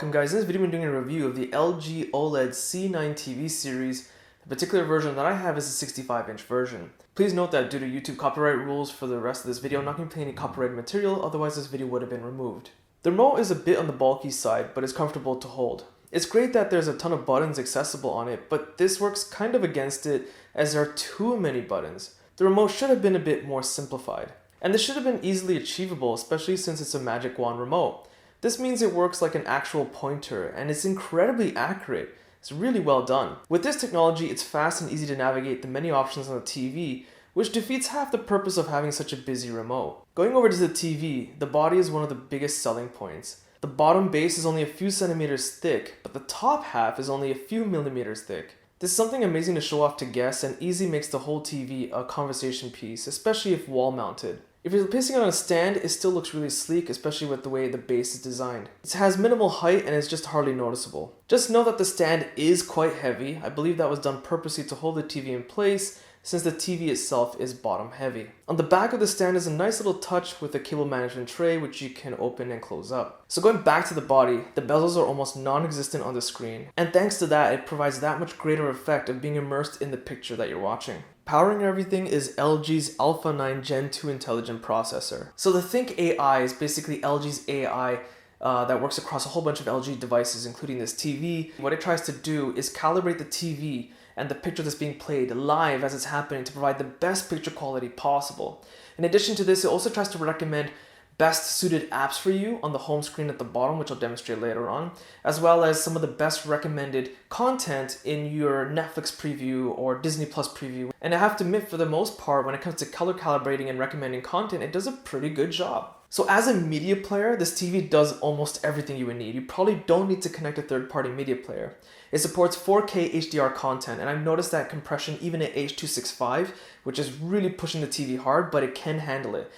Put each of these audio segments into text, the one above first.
Welcome guys, in this video I'm doing a review of the LG OLED C9 TV series. The particular version that I have is a 65-inch version. Please note that due to YouTube copyright rules for the rest of this video, I'm not going to play any copyrighted material, otherwise this video would have been removed. The remote is a bit on the bulky side, but is comfortable to hold. It's great that there's a ton of buttons accessible on it, but this works kind of against it as there are too many buttons. The remote should have been a bit more simplified. And this should have been easily achievable, especially since it's a magic wand remote. This means it works like an actual pointer, and it's incredibly accurate. It's really well done. With this technology, it's fast and easy to navigate the many options on the TV, which defeats half the purpose of having such a busy remote. Going over to the TV, the body is one of the biggest selling points. The bottom base is only a few centimeters thick, but the top half is only a few millimeters thick. This is something amazing to show off to guests and easily makes the whole TV a conversation piece, especially if wall mounted. If you're placing it on a stand, it still looks really sleek, especially with the way the base is designed. It has minimal height and is just hardly noticeable. Just know that the stand is quite heavy. I believe that was done purposely to hold the TV in place, since the TV itself is bottom heavy. On the back of the stand is a nice little touch with a cable management tray which you can open and close up. So going back to the body, the bezels are almost non-existent on the screen, and thanks to that it provides that much greater effect of being immersed in the picture that you're watching. Powering everything is LG's Alpha 9 Gen 2 intelligent processor. So the Think AI is basically LG's AI that works across a whole bunch of LG devices, including this TV. What it tries to do is calibrate the TV and the picture that's being played live as it's happening to provide the best picture quality possible. In addition to this, it also tries to recommend best suited apps for you on the home screen at the bottom, which I'll demonstrate later on, as well as some of the best recommended content in your Netflix preview or Disney Plus preview. And I have to admit, for the most part, when it comes to color calibrating and recommending content, it does a pretty good job. So as a media player, this TV does almost everything you would need. You probably don't need to connect a third-party media player. It supports 4K HDR content, and I've noticed that compression even at H.265, which is really pushing the TV hard, but it can handle it.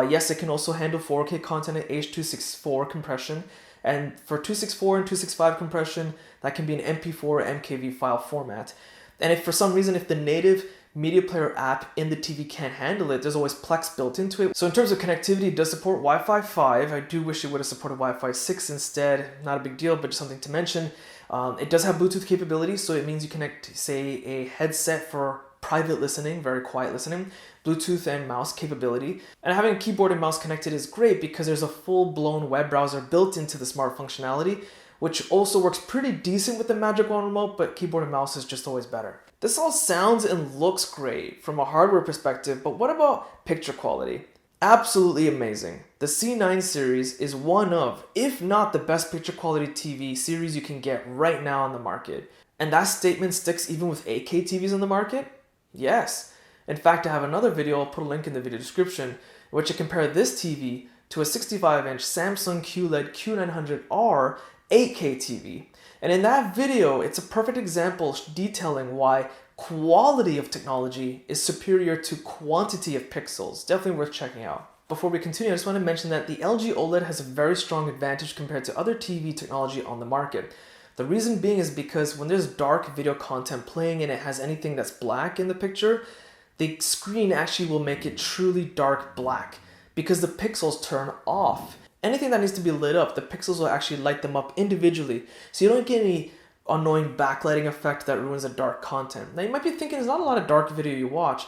Yes, it can also handle 4K content at H.264 compression, and for 264 and 265 compression, that can be an MP4 or MKV file format. And if for some reason, if the native media player app in the TV can't handle it, there's always Plex built into it. So in terms of connectivity, it does support Wi-Fi 5. I do wish it would have supported Wi-Fi 6 instead. Not a big deal, but just something to mention. It does have Bluetooth capabilities, so it means you connect, say, a headset for private listening, very quiet listening, Bluetooth and mouse capability. And having a keyboard and mouse connected is great because there's a full-blown web browser built into the smart functionality, which also works pretty decent with the Magic Wand remote, but keyboard and mouse is just always better. This all sounds and looks great from a hardware perspective, but what about picture quality? Absolutely amazing. The C9 series is one of, if not the best picture quality TV series you can get right now on the market. And that statement sticks even with 8K TVs on the market? Yes. In fact, I have another video, I'll put a link in the video description, in which I compare this TV to a 65-inch Samsung QLED Q900R 8K TV. And in that video, it's a perfect example detailing why quality of technology is superior to quantity of pixels. Definitely worth checking out. Before we continue, I just want to mention that the LG OLED has a very strong advantage compared to other TV technology on the market. The reason being is because when there's dark video content playing and it has anything that's black in the picture, the screen actually will make it truly dark black because the pixels turn off. Anything that needs to be lit up, the pixels will actually light them up individually, so you don't get any annoying backlighting effect that ruins the dark content. Now you might be thinking there's not a lot of dark video you watch,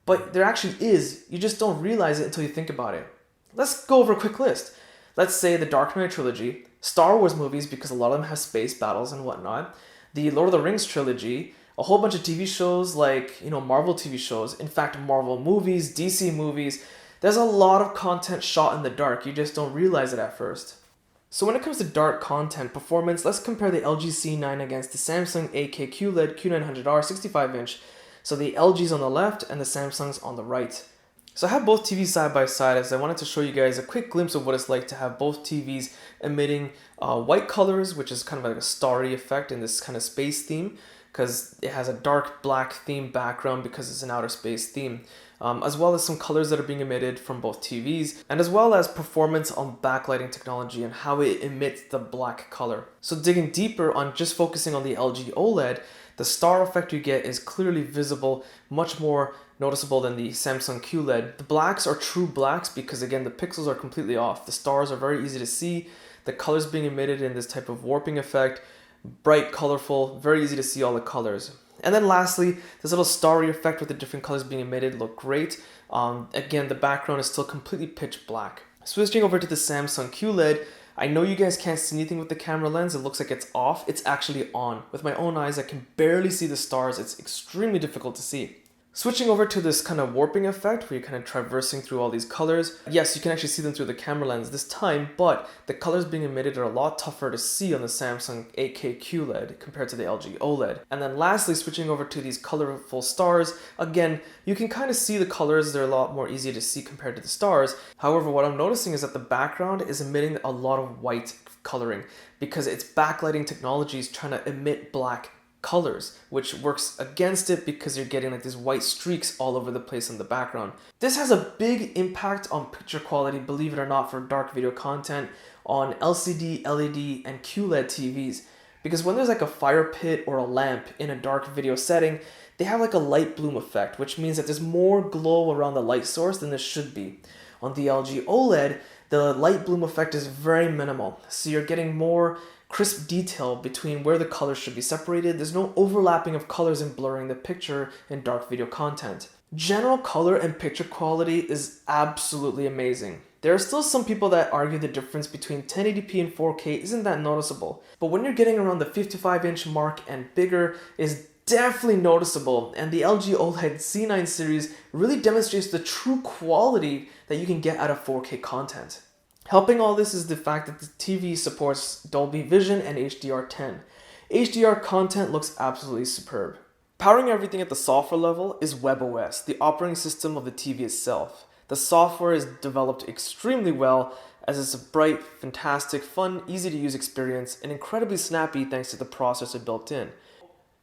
but there actually is. You just don't realize it until you think about it. Let's go over a quick list. Let's say the Dark Knight trilogy, Star Wars movies because a lot of them have space battles and whatnot, the Lord of the Rings trilogy, a whole bunch of TV shows like, Marvel TV shows, in fact, Marvel movies, DC movies. There's a lot of content shot in the dark, you just don't realize it at first. So when it comes to dark content performance, let's compare the LG C9 against the Samsung 8K QLED Q900R 65-inch. So the LG's on the left and the Samsung's on the right. So I have both TVs side by side as I wanted to show you guys a quick glimpse of what it's like to have both TVs emitting white colors, which is kind of like a starry effect in this kind of space theme, because it has a dark black theme background because it's an outer space theme, as well as some colors that are being emitted from both TVs, and as well as performance on backlighting technology and how it emits the black color. So digging deeper on just focusing on the LG OLED, the star effect you get is clearly visible, much more noticeable than the Samsung QLED. The blacks are true blacks because again the pixels are completely off. The stars are very easy to see. the colors being emitted in this type of warping effect, bright, colorful, very easy to see all the colors. And then lastly, this little starry effect with the different colors being emitted look great. Again, the background is still completely pitch black. Switching over to the Samsung QLED, I know you guys can't see anything with the camera lens. It looks like it's off. It's actually on. With my own eyes, I can barely see the stars. It's extremely difficult to see. Switching over to this kind of warping effect where you're kind of traversing through all these colors. Yes, you can actually see them through the camera lens this time, but the colors being emitted are a lot tougher to see on the Samsung 8K QLED compared to the LG OLED. And then lastly, switching over to these colorful stars, again, you can kind of see the colors. They're a lot more easy to see compared to the stars. However, what I'm noticing is that the background is emitting a lot of white coloring because its backlighting technology is trying to emit black colors, which works against it because you're getting like these white streaks all over the place in the background. This has a big impact on picture quality, believe it or not, for dark video content on LCD, LED, and QLED TVs. Because when there's like a fire pit or a lamp in a dark video setting, they have like a light bloom effect, which means that there's more glow around the light source than there should be. On the LG OLED, the light bloom effect is very minimal, so you're getting more crisp detail between where the colors should be separated. There's no overlapping of colors and blurring the picture in dark video content. General color and picture quality is absolutely amazing. There are still some people that argue the difference between 1080p and 4K isn't that noticeable, but when you're getting around the 55-inch mark and bigger is definitely noticeable, and the LG OLED C9 series really demonstrates the true quality that you can get out of 4K content. Helping all this is the fact that the TV supports Dolby Vision and HDR10. HDR content looks absolutely superb. Powering everything at the software level is WebOS, the operating system of the TV itself. The software is developed extremely well as it's a bright, fantastic, fun, easy to use experience and incredibly snappy thanks to the processor built in.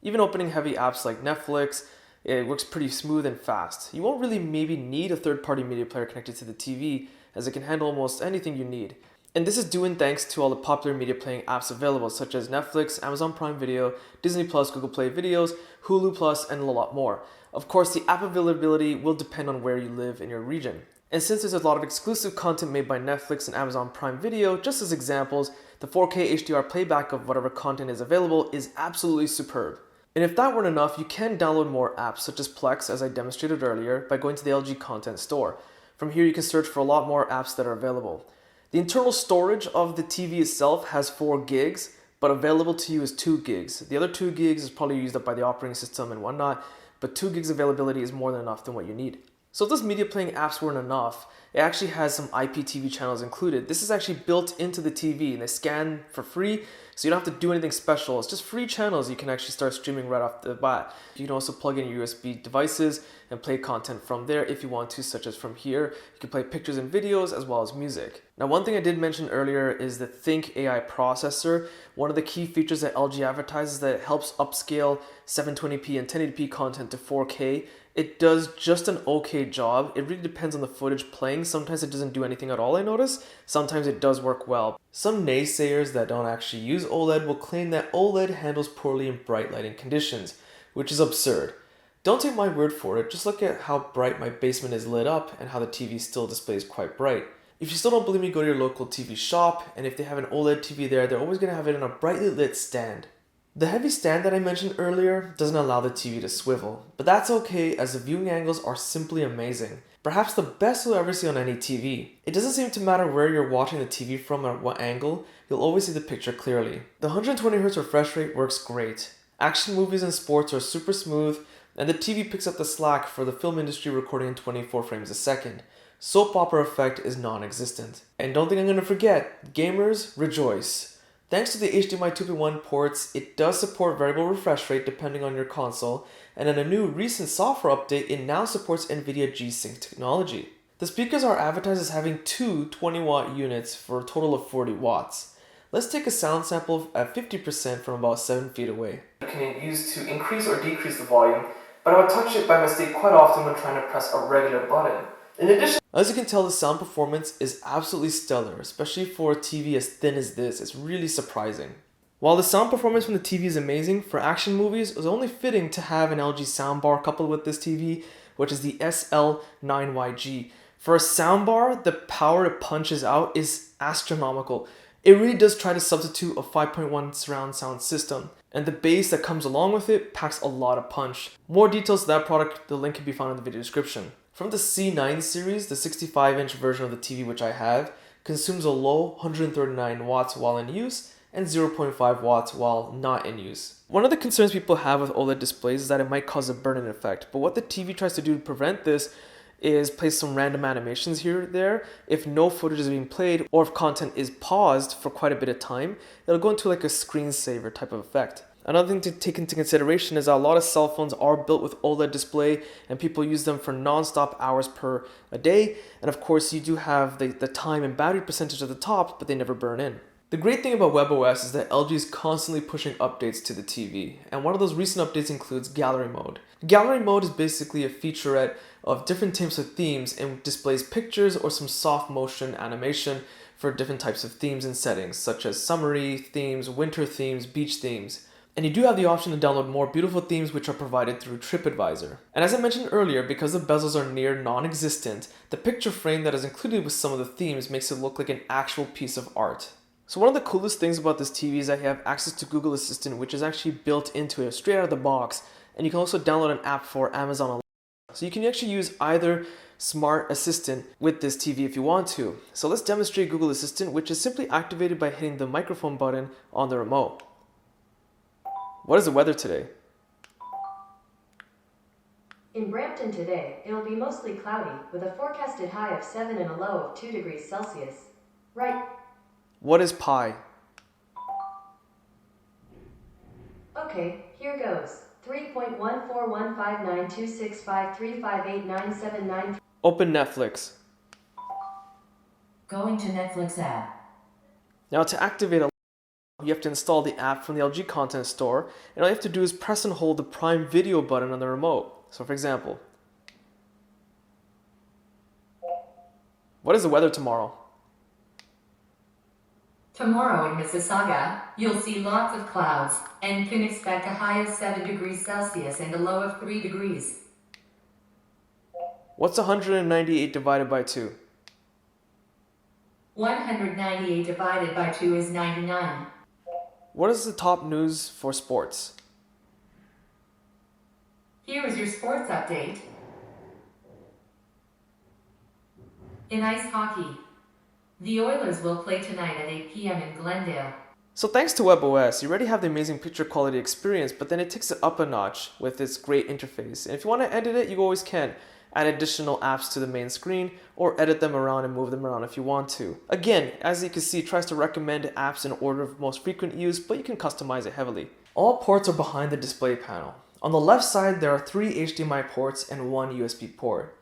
Even opening heavy apps like Netflix, it works pretty smooth and fast. You won't really maybe need a third-party media player connected to the TV, as it can handle almost anything you need. And this is due in thanks to all the popular media playing apps available, such as Netflix, Amazon Prime Video, Disney+, Google Play Videos, Hulu Plus, and a lot more. Of course, the app availability will depend on where you live in your region. And since there's a lot of exclusive content made by Netflix and Amazon Prime Video, just as examples, the 4K HDR playback of whatever content is available is absolutely superb. And if that weren't enough, you can download more apps such as Plex, as I demonstrated earlier, by going to the LG Content Store. From here, you can search for a lot more apps that are available. The internal storage of the TV itself has 4 gigs, but available to you is 2 gigs. The other 2 gigs is probably used up by the operating system and whatnot, but 2 gigs availability is more than enough than what you need. So if those media playing apps weren't enough, it actually has some IPTV channels included. This is actually built into the TV and they scan for free, so you don't have to do anything special. It's just free channels you can actually start streaming right off the bat. You can also plug in your USB devices and play content from there if you want to, such as from here. You can play pictures and videos as well as music. Now, one thing I did mention earlier is the Think AI processor. One of the key features that LG advertises is that it helps upscale 720p and 1080p content to 4K. It does just an okay job. It really depends on the footage playing. Sometimes it doesn't do anything at all, I notice. Sometimes it does work well. Some naysayers that don't actually use OLED will claim that OLED handles poorly in bright lighting conditions, which is absurd. Don't take my word for it, just look at how bright my basement is lit up and how the TV still displays quite bright. If you still don't believe me, go to your local TV shop, and if they have an OLED TV there, they're always going to have it in a brightly lit stand. The heavy stand that I mentioned earlier doesn't allow the TV to swivel, but that's okay as the viewing angles are simply amazing. Perhaps the best you'll ever see on any TV. It doesn't seem to matter where you're watching the TV from or what angle, you'll always see the picture clearly. The 120Hz refresh rate works great. Action movies and sports are super smooth, and the TV picks up the slack for the film industry recording in 24 frames a second. Soap opera effect is non-existent. And don't think I'm gonna forget, gamers rejoice. Thanks to the HDMI 2.1 ports, it does support variable refresh rate depending on your console, and in a new recent software update, it now supports NVIDIA G-Sync technology. The speakers are advertised as having 2 20-watt units for a total of 40 watts. Let's take a sound sample at 50% from about 7 feet away. You can use to increase or decrease the volume, but I would touch it by mistake quite often when trying to press a regular button. In addition, as you can tell, the sound performance is absolutely stellar, especially for a TV as thin as this. It's really surprising. While the sound performance from the TV is amazing, for action movies, it was only fitting to have an LG soundbar coupled with this TV, which is the SL9YG. For a soundbar, the power it punches out is astronomical. It really does try to substitute a 5.1 surround sound system, and the bass that comes along with it packs a lot of punch. More details to that product, the link can be found in the video description. From the C9 series, the 65-inch version of the TV which I have consumes a low 139 watts while in use and 0.5 watts while not in use. One of the concerns people have with OLED displays is that it might cause a burn-in effect, but what the TV tries to do to prevent this is place some random animations here or there. If no footage is being played or if content is paused for quite a bit of time, it'll go into like a screensaver type of effect. Another thing to take into consideration is that a lot of cell phones are built with OLED display and people use them for non-stop hours per a day. And of course you do have the time and battery percentage at the top, but they never burn in. The great thing about WebOS is that LG is constantly pushing updates to the TV, and one of those recent updates includes gallery mode. Gallery mode is basically a featurette of different types of themes and displays pictures or some soft motion animation for different types of themes and settings, such as summery themes, winter themes, beach themes. And you do have the option to download more beautiful themes which are provided through TripAdvisor. And as I mentioned earlier, because the bezels are near non-existent, the picture frame that is included with some of the themes makes it look like an actual piece of art. So one of the coolest things about this TV is that you have access to Google Assistant, which is actually built into it straight out of the box. And you can also download an app for Amazon Alexa. So you can actually use either smart assistant with this TV if you want to. So let's demonstrate Google Assistant, which is simply activated by hitting the microphone button on the remote. What is the weather today? In Brampton today, it will be mostly cloudy with a forecasted high of 7 and a low of 2 degrees Celsius. Right. What is pi? Okay, here goes. 3.141592653589793. Open Netflix. Going to Netflix app. Now to activate you have to install the app from the LG Content Store, and all you have to do is press and hold the Prime Video button on the remote. So for example, what is the weather tomorrow? Tomorrow in Mississauga, you'll see lots of clouds, and can expect a high of 7 degrees Celsius and a low of 3 degrees. What's 198 divided by 2? 198 divided by 2 is 99. What is the top news for sports? Here is your sports update. In ice hockey, the Oilers will play tonight at 8 p.m. in Glendale. So thanks to WebOS, you already have the amazing picture quality experience, but then it takes it up a notch with its great interface. And if you want to edit it, you always can. Add additional apps to the main screen, or edit them around and move them around if you want to. Again, as you can see, it tries to recommend apps in order of most frequent use, but you can customize it heavily. All ports are behind the display panel. On the left side, there are 3 HDMI ports and 1 USB port.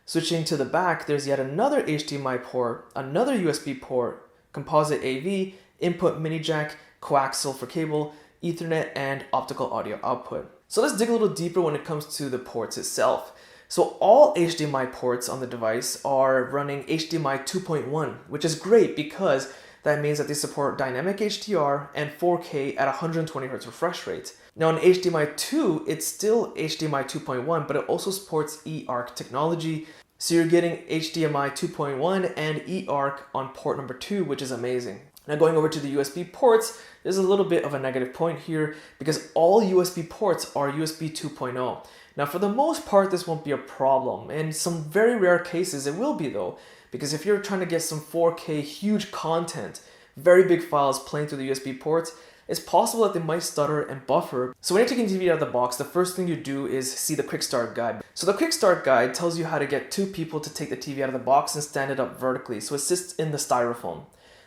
Switching to the back, there's yet another HDMI port, another USB port, composite AV, input mini jack, coaxial for cable, Ethernet, and optical audio output. So let's dig a little deeper when it comes to the ports itself. So all HDMI ports on the device are running HDMI 2.1, which is great because that means that they support dynamic HDR and 4K at 120 Hz refresh rate. Now in HDMI 2, it's still HDMI 2.1, but it also supports eARC technology. So you're getting HDMI 2.1 and eARC on port number 2, which is amazing. Now going over to the USB ports, there's a little bit of a negative point here because all USB ports are USB 2.0. Now for the most part, this won't be a problem. In some very rare cases, it will be though, because if you're trying to get some 4K huge content, very big files playing through the USB ports, it's possible that they might stutter and buffer. So when you're taking TV out of the box, the first thing you do is see the quick start guide. So the quick start guide tells you how to get 2 people to take the TV out of the box and stand it up vertically, so it sits in the styrofoam.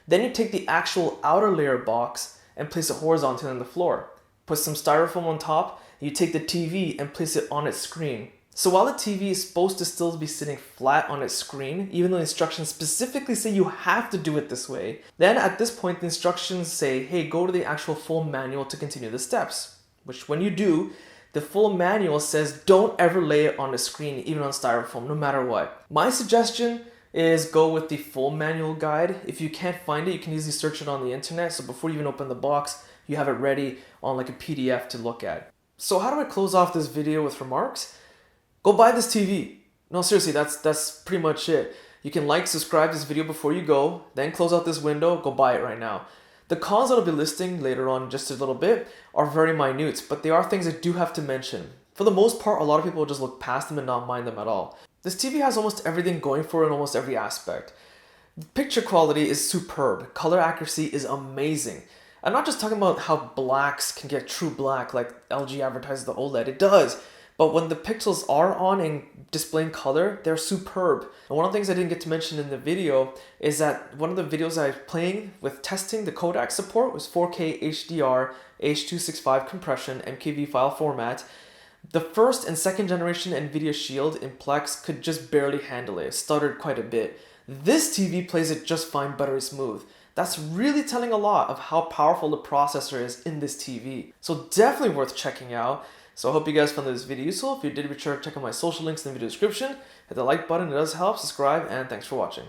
Then you take the actual outer layer box and place it horizontally on the floor. Put some styrofoam on top, you take the TV and place it on its screen. So while the TV is supposed to still be sitting flat on its screen, even though the instructions specifically say you have to do it this way, then at this point the instructions say, hey, go to the actual full manual to continue the steps. Which when you do, the full manual says don't ever lay it on the screen, even on styrofoam, no matter what. My suggestion is go with the full manual guide. If you can't find it, you can easily search it on the internet. So before you even open the box, you have it ready on like a PDF to look at. So how do I close off this video with remarks? Go buy this TV. No, seriously, that's pretty much it. You can like, subscribe to this video before you go, then close out this window, go buy it right now. The cons that I'll be listing later on just a little bit are very minute, but they are things I do have to mention. For the most part, a lot of people will just look past them and not mind them at all. This TV has almost everything going for it in almost every aspect. The picture quality is superb, color accuracy is amazing. I'm not just talking about how blacks can get true black like LG advertises the OLED, it does. But when the pixels are on and displaying color, they're superb. And one of the things I didn't get to mention in the video is that one of the videos I was playing with testing the codec support was 4K HDR, H.265 compression, MKV file format. The first and second generation NVIDIA Shield in Plex could just barely handle it. It stuttered quite a bit. This TV plays it just fine, buttery smooth. That's really telling a lot of how powerful the processor is in this TV. So definitely worth checking out. So I hope you guys found this video useful. If you did, be sure to check out my social links in the video description. Hit the like button, it does help. Subscribe, and thanks for watching.